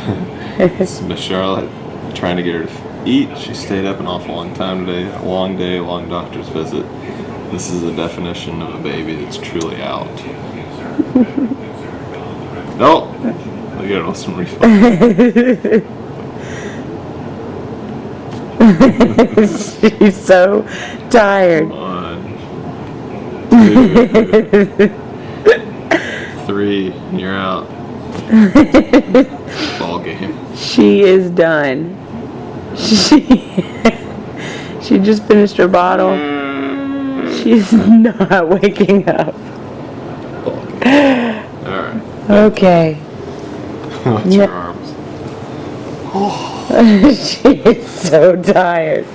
This is Miss Charlotte trying to get her to eat. She stayed up an awful long time today. A long day, a long doctor's visit. This is the definition of a baby that's truly out. Nope. Look at it with some refund. She's so tired. 1, 2, 3, you're out. Ball game. She is done. She just finished her bottle. She's not waking up. Ball game. Alright. Okay. What's your arms? She is so tired.